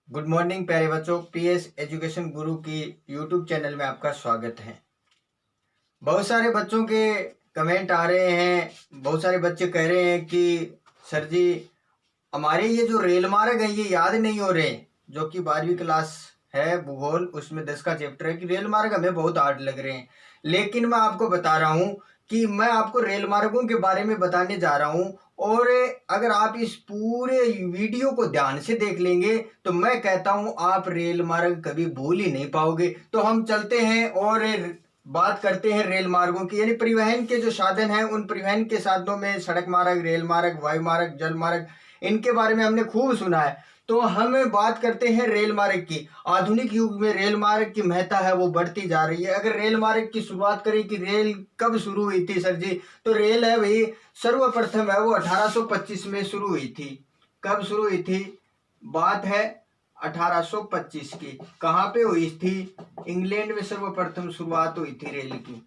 Good morning प्यारे बच्चों। PS education गुरु की यूट्यूब चैनल में आपका स्वागत है। बहुत सारे बच्चों के कमेंट आ रहे हैं, बहुत सारे बच्चे कह रहे हैं कि सर जी हमारे ये जो रेल मार्ग है ये याद नहीं हो रहे, जो कि 12वीं क्लास है भूगोल, उसमें 10 का चैप्टर है कि रेल मार्ग हमें बहुत हार्ड लग रहे हैं। लेकिन मैं आपको बता रहा हूँ कि मैं आपको रेल मार्गों के बारे में बताने जा रहा हूँ, और अगर आप इस पूरे वीडियो को ध्यान से देख लेंगे तो मैं कहता हूँ आप रेल मार्ग कभी भूल ही नहीं पाओगे। तो हम चलते हैं और बात करते हैं रेल मार्गों की, यानी परिवहन के जो साधन हैं उन परिवहन के साधनों में सड़क मार्ग, रेल मार्ग, वायु मार्ग, जल मार्ग, इनके बारे में हमने खूब सुना है। तो हम बात करते हैं रेल मार्ग की। आधुनिक युग में रेल मार्ग की महत्ता है वो बढ़ती जा रही है। अगर रेल मार्ग की शुरुआत करें कि रेल कब शुरू हुई थी सर जी, तो रेल है भाई सर्वप्रथम है वो 1825 में शुरू हुई थी। कब शुरू हुई थी? बात है 1825 की। कहाँ पे हुई थी? इंग्लैंड में सर्वप्रथम शुरुआत हुई थी रेल की।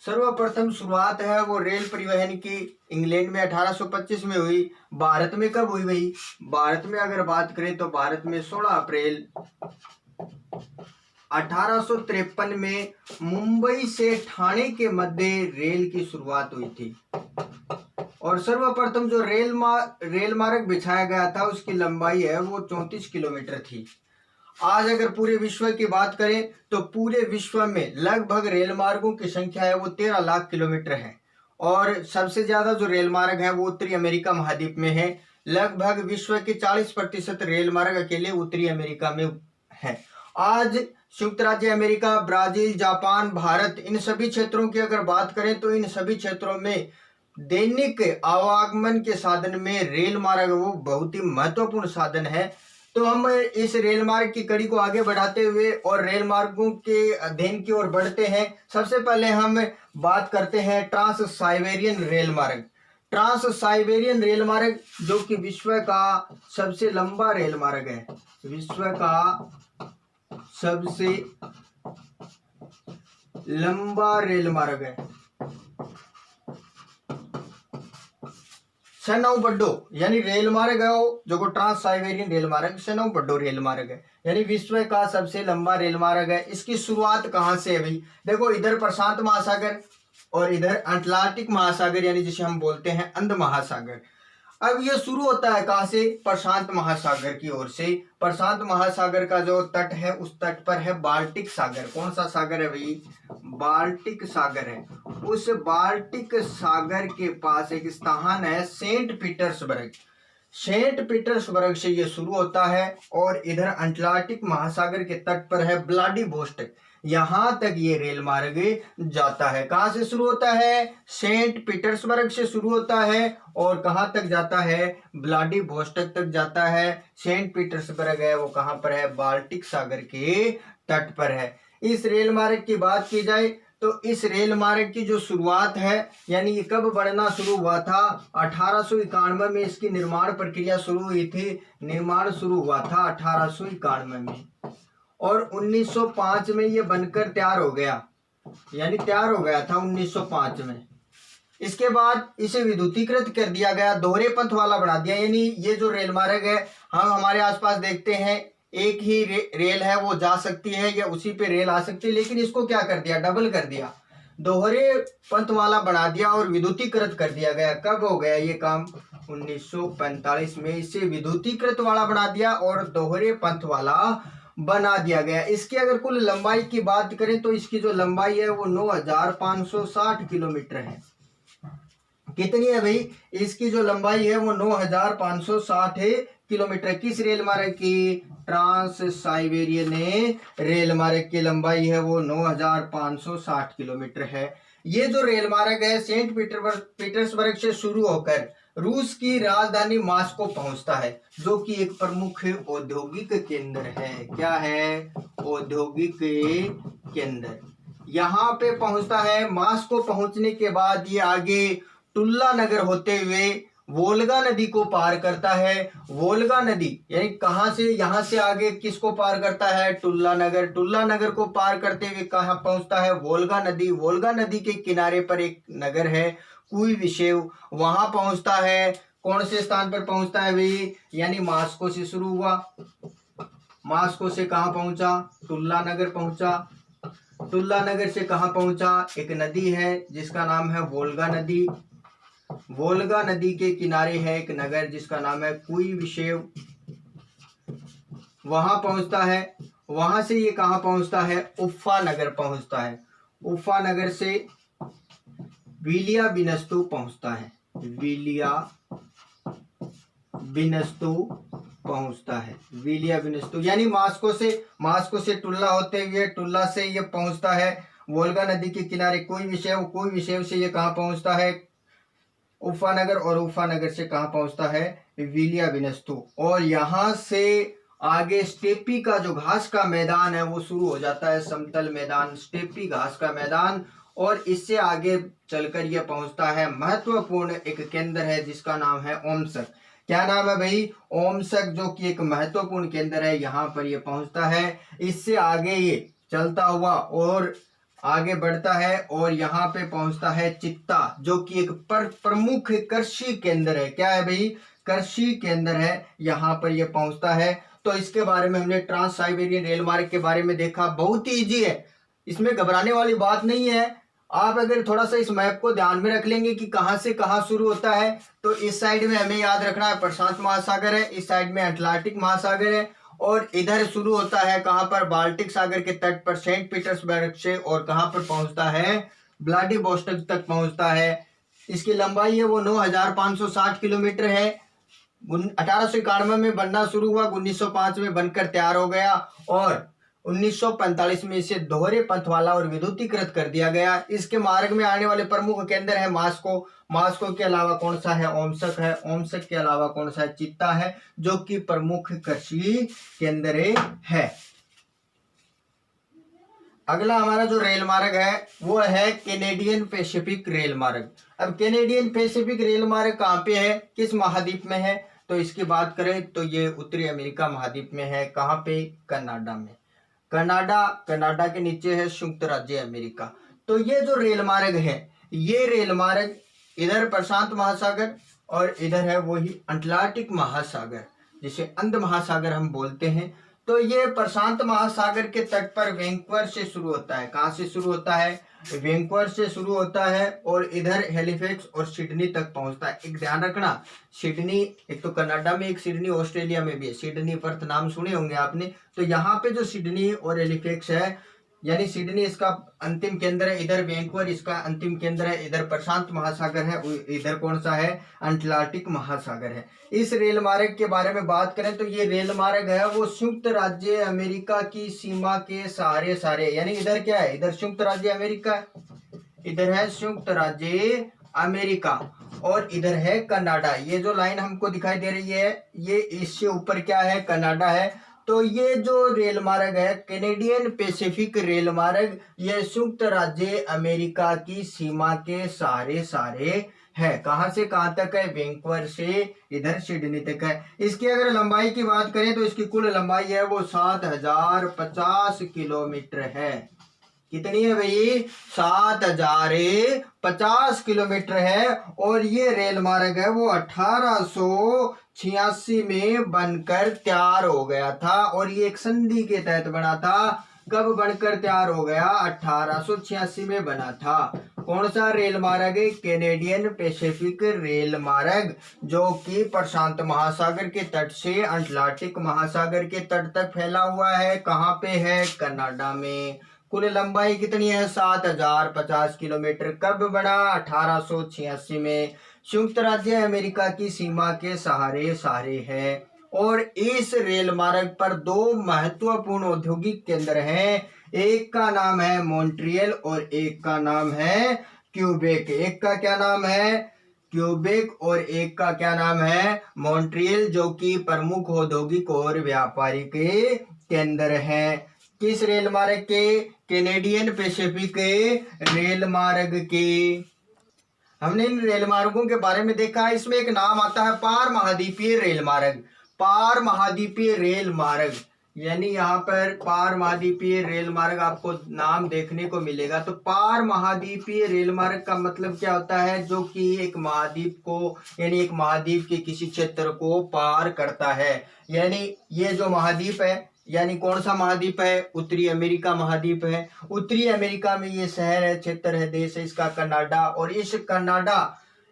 सर्वप्रथम शुरुआत है वो रेल परिवहन की इंग्लैंड में 1825 में हुई। भारत में कब हुई भाई? भारत में अगर बात करें तो भारत में 16 अप्रैल 1853 में मुंबई से ठाणे के मध्य रेल की शुरुआत हुई थी। और सर्वप्रथम जो रेल मार्ग बिछाया गया था उसकी लंबाई है वो 34 किलोमीटर थी। आज अगर पूरे विश्व की बात करें तो पूरे विश्व में लगभग रेल मार्गों की संख्या है वो 13 लाख किलोमीटर है। और सबसे ज्यादा जो रेल मार्ग है वो उत्तरी अमेरिका महाद्वीप में है। लगभग विश्व के 40% रेल मार्ग अकेले उत्तरी अमेरिका में है। आज संयुक्त राज्य अमेरिका, ब्राजील, जापान, भारत, इन सभी क्षेत्रों की अगर बात करें तो इन सभी क्षेत्रों में दैनिक आवागमन के साधन में रेल मार्ग वो बहुत ही महत्वपूर्ण साधन है। तो हम इस रेल मार्ग की कड़ी को आगे बढ़ाते हुए और रेल मार्गों के अध्ययन की ओर बढ़ते हैं। सबसे पहले हम बात करते हैं ट्रांस साइबेरियन रेल मार्ग। ट्रांस साइबेरियन रेल मार्ग जो कि विश्व का सबसे लंबा रेल मार्ग है, विश्व का सबसे लंबा रेल मार्ग है। शनौ बड्डो यानी रेल मार्ग है वो जो ट्रांस साइबेरियन रेल मार्ग, शनौ बड्डो रेल मार्ग है, यानी विश्व का सबसे लंबा रेल मार्ग है। इसकी शुरुआत कहां से है भाई? देखो, इधर प्रशांत महासागर और इधर अटलांटिक महासागर, यानी जिसे हम बोलते हैं अंध महासागर। अब ये शुरू होता है कहां से? प्रशांत महासागर की ओर से। प्रशांत महासागर का जो तट है उस तट पर है बाल्टिक सागर। कौन सा सागर है भाई? बाल्टिक सागर है। उस बाल्टिक सागर के पास एक स्थान है सेंट पीटर्सबर्ग। सेंट पीटर्सबर्ग से ये शुरू होता है और इधर अटलांटिक महासागर के तट पर है व्लादिवोस्टोक। यहां तक ये रेल मार्ग जाता है। कहां से शुरू होता है? सेंट पीटर्सबर्ग से शुरू होता है और कहां तक जाता है? व्लादिवोस्टोक तक जाता है। सेंट पीटर्सबर्ग है वो कहां पर है? बाल्टिक सागर के तट पर है। इस रेल मार्ग की बात की जाए तो इस रेल मार्ग की जो शुरुआत है, यानी ये कब बढ़ना शुरू हुआ था? 1891 में इसकी निर्माण प्रक्रिया शुरू हुई थी। निर्माण शुरू हुआ था 1891 में और 1905 में ये बनकर तैयार हो गया, यानी तैयार हो गया था 1905 में। इसके बाद इसे विद्युतीकृत कर दिया गया, दोहरे पथ वाला बना दिया। यानी ये जो रेल मार्ग है, हम हमारे आसपास देखते हैं एक ही रेल है वो जा सकती है या उसी पे रेल आ सकती है, लेकिन इसको क्या कर दिया? डबल कर दिया, दोहरे पथ वाला बना दिया और विद्युतीकृत कर दिया गया। कब हो गया ये काम? 1945 में इसे विद्युतीकृत वाला बना दिया और दोहरे पथ वाला बना दिया गया। इसकी अगर कुल लंबाई की बात करें तो इसकी जो लंबाई है वो 9560 किलोमीटर है। कितनी है भाई? इसकी जो लंबाई है वो 9560 किलोमीटर। किस रेल मार्ग की? ट्रांस साइबेरियन रेल मार्ग की लंबाई है वो 9560 किलोमीटर है। ये जो रेल मार्ग है सेंट पीटर्सबर्ग से शुरू होकर रूस की राजधानी मॉस्को पहुंचता है, जो कि एक प्रमुख औद्योगिक केंद्र है। क्या है? औद्योगिक केंद्र। यहाँ पे पहुंचता है। मॉस्को पहुंचने के बाद ये आगे टुल्ला नगर होते हुए वोल्गा नदी को पार करता है। वोल्गा नदी यानी कहां से? यहां से आगे किसको पार करता है? टुल्ला नगर। टुल्ला नगर को पार करते हुए कहां पहुंचता है? वोल्गा नदी। वोल्गा नदी के किनारे पर एक नगर है कुइविशेव, वहां पहुंचता है। कौन से स्थान पर पहुंचता है भाई, यानी मास्को से शुरू हुआ, मास्को से कहाँ पहुंचा, टुल्ला नगर पहुंचा, टुल्ला नगर से कहाँ पहुंचा, एक नदी है जिसका नाम है वोल्गा नदी, वोल्गा नदी के किनारे है एक नगर जिसका नाम है कुइविशेव, वहां पहुंचता है। वहां से ये कहाँ पहुंचता है, उफ़ा नगर पहुंचता है, उफ़ा नगर से विलिया बिनस्तु पहुंचता है, विलिया बिनस्तु पहुंचता है, विलिया बिनस्तु, यानी मास्को से टुल्ला होते हुए, टुल्ला से ये पहुंचता है वोल्गा नदी के किनारे कुइविशेव से ये कहाँ पहुंचता है, उफ़ा नगर, और उफ़ा नगर से कहाँ पहुंचता है, विलिया बिनस्तु। और यहाँ से आगे स्टेपी का जो घास का मैदान है वो शुरू हो जाता है, समतल मैदान, स्टेपी घास का मैदान, और इससे आगे चलकर यह पहुंचता है महत्वपूर्ण एक केंद्र है जिसका नाम है ओमस्क। क्या नाम है भाई, ओमस्क, जो कि एक महत्वपूर्ण केंद्र है, यहाँ पर यह पहुंचता है। इससे आगे ये चलता हुआ और आगे बढ़ता है और यहाँ पे पहुंचता है चित्ता, जो कि एक प्रमुख कृषि केंद्र है। क्या है भाई, कृषि केंद्र है, यहाँ पर यह पहुंचता है। तो इसके बारे में हमने ट्रांस साइबेरियन रेल मार्ग के बारे में देखा, बहुत ही इजी है, इसमें घबराने वाली बात नहीं है। आप अगर थोड़ा सा इस मैप को ध्यान में रख लेंगे कि कहाँ से कहाँ शुरू होता है, तो इस साइड में हमें याद रखना है प्रशांत महासागर है, इस साइड में अटलांटिक महासागर है, और इधर शुरू होता है कहाँ पर, बाल्टिक सागर के तट पर सेंट पीटर्सबर्ग से, और कहाँ पर पहुंचता है, व्लादिवोस्टोक तक पहुंचता है। इसकी लंबाई है वो 9560 किलोमीटर है। 1891 में बनना शुरू हुआ, 1905 में बनकर तैयार हो गया, और 1945 में इसे दोहरे पथ वाला और विद्युतीकृत कर दिया गया। इसके मार्ग में आने वाले प्रमुख केंद्र है मास्को, मास्को के अलावा कौन सा है, ओमस्क है, ओमस्क के अलावा कौन सा है, चित्ता है, जो कि प्रमुख कृषि केंद्र है। अगला हमारा जो रेल मार्ग है वो है कैनेडियन पैसिफिक रेल मार्ग। अब कैनेडियन पैसिफिक रेल मार्ग कहाँ पे है, किस महाद्वीप में है, तो इसकी बात करें तो ये उत्तरी अमेरिका महाद्वीप में है। कहाँ पे, कनाडा में, कनाडा के नीचे है संयुक्त राज्य अमेरिका। तो ये जो रेल मार्ग है, ये रेल मार्ग इधर प्रशांत महासागर और इधर है वही अटलांटिक महासागर, जिसे अंध महासागर हम बोलते हैं। तो ये प्रशांत महासागर के तट पर वैंकूवर से शुरू होता है। कहाँ से शुरू होता है, वैंकूवर से शुरू होता है, और इधर हैलिफैक्स और सिडनी तक पहुंचता है। एक ध्यान रखना, सिडनी, एक तो कनाडा में, एक सिडनी ऑस्ट्रेलिया में भी है, सिडनी पर्थ नाम सुने होंगे आपने। तो यहाँ पे जो सिडनी और हैलिफैक्स है, यानी सिडनी इसका अंतिम केंद्र है, इधर वैंकूवर इसका अंतिम केंद्र है, इधर प्रशांत महासागर है, इधर कौन सा है, अटलांटिक महासागर है। इस रेल मार्ग के बारे में बात करें तो ये रेल मार्ग है वो संयुक्त राज्य अमेरिका की सीमा के सारे, यानी इधर क्या है, इधर संयुक्त राज्य अमेरिका है, इधर है संयुक्त राज्य अमेरिका, और इधर है कनाडा। ये जो लाइन हमको दिखाई दे रही है, ये इससे ऊपर क्या है, कनाडा है। तो ये जो रेल मार्ग है कैनेडियन पैसिफिक रेल मार्ग, ये संयुक्त राज्य अमेरिका की सीमा के सारे है। कहां से कहां तक है, वैंकूवर से इधर सिडनी तक है। इसकी अगर लंबाई की बात करें तो इसकी कुल लंबाई है वो 7050 किलोमीटर है। कितनी है भाई, 7050 किलोमीटर है। और ये रेल मार्ग है वो 1886 में बनकर तैयार हो गया था, और ये एक संधि के तहत बना था। कब बनकर तैयार हो गया, 1886 में बना था। कौन सा रेल मार्ग है, कैनेडियन पैसिफिक रेल मार्ग, जो कि प्रशांत महासागर के तट से अटलांटिक महासागर के तट तक फैला हुआ है। कहाँ पे है, कनाडा में। कुल लंबाई कितनी है, 7050 किलोमीटर। कब बना, 1886 में। संयुक्त राज्य अमेरिका की सीमा के सहारे है। और इस रेल मार्ग पर दो महत्वपूर्ण औद्योगिक केंद्र हैं, एक का नाम है मॉन्ट्रियल और एक का नाम है क्यूबेक। एक का क्या नाम है, क्यूबेक, और एक का क्या नाम है, मॉन्ट्रियल, जो कि प्रमुख औद्योगिक और व्यापारिक केंद्र हैं। किस रेल मार्ग के, कैनेडियन पैसिफिक रेल मार्ग के। हमने इन रेल मार्गों के बारे में देखा है, इसमें एक नाम आता है पार महाद्वीपीय रेल मार्ग। पार महाद्वीपीय रेल मार्ग, यानी यहाँ पर पार महाद्वीपीय रेल मार्ग आपको नाम देखने को मिलेगा। तो पार महाद्वीपीय रेल मार्ग का मतलब क्या होता है? जो कि एक महाद्वीप को यानी एक महाद्वीप के किसी क्षेत्र को पार करता है। यानी ये जो महाद्वीप है, यानी कौन सा महाद्वीप है? उत्तरी अमेरिका महाद्वीप है। उत्तरी अमेरिका में ये शहर है, क्षेत्र है, देश है इसका कनाडा। और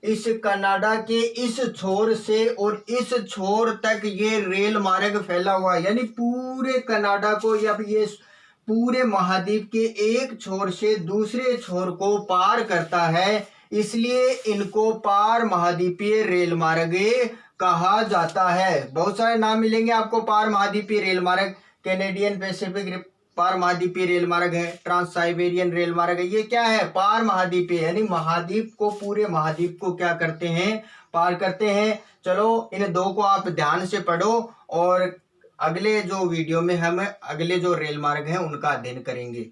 इस कनाडा के इस छोर से और इस छोर तक ये रेल मार्ग फैला हुआ है। यानी पूरे कनाडा को या ये पूरे महाद्वीप के एक छोर से दूसरे छोर को पार करता है, इसलिए इनको पार महाद्वीपीय रेल मार्ग कहा जाता है। बहुत सारे नाम मिलेंगे आपको पार महाद्वीपीय रेल मार्ग। कैनेडियन पैसिफिक पार महाद्वीपीय रेल मार्ग है, ट्रांस साइबेरियन रेल मार्ग है। ये क्या है? पार महाद्वीपीय, यानी महाद्वीप को, पूरे महाद्वीप को क्या करते हैं? पार करते हैं। चलो इन दो को आप ध्यान से पढ़ो और अगले जो वीडियो में हम अगले जो रेल मार्ग हैं उनका अध्ययन करेंगे।